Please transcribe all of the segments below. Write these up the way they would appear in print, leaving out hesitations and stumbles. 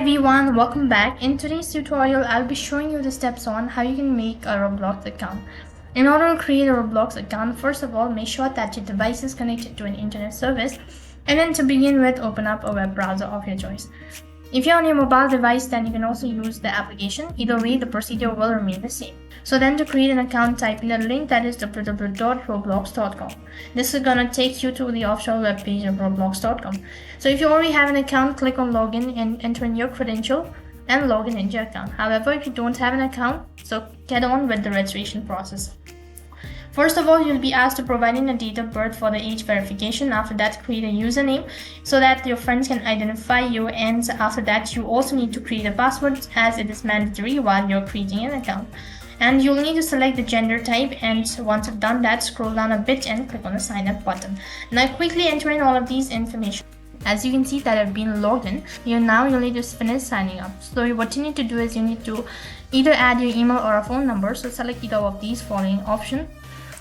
Everyone, welcome back. In today's tutorial, I'll be showing you the steps on how you can make a Roblox account. In order to create a Roblox account, first of all, make sure that your device is connected to an internet service. And then to begin with, open up a web browser of your choice. If you're on your mobile device, then you can also use the application. Either way, the procedure will remain the same. So then to create an account, type in the link that is www.roblox.com. This is gonna take you to the official webpage of roblox.com. So if you already have an account, click on login and enter in your credential and log in into your account. However, if you don't have an account, so get on with the registration process. First of all, you'll be asked to provide in a date of birth for the age verification. After that, create a username so that your friends can identify you, and after that, you also need to create a password as it is mandatory while you're creating an account. And you'll need to select the gender type, and once you've done that, scroll down a bit and click on the sign up button. Now quickly enter in all of these information. As you can see that I've been logged in, you'll need to finish signing up. So what you need to do is you need to either add your email or a phone number. So select either of these following options.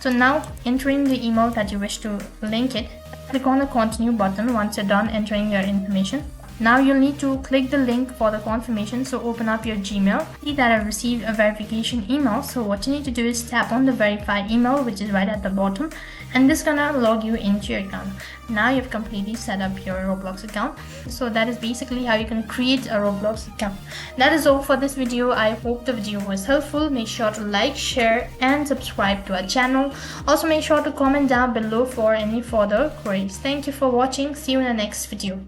So now enter in the email that you wish to link it. Click on the continue button once you're done entering your information. Now you'll need to click the link for the confirmation. So open up your Gmail. See that I've received a verification email. So what you need to do is tap on the verify email, which is right at the bottom, and this is gonna log you into your account. Now you've completely set up your Roblox account. So that is basically how you can create a Roblox account. That is all for this video. I hope the video was helpful. Make sure to like, share and subscribe to our channel. Also make sure to comment down below for any further queries. Thank you for watching. See you in the next video.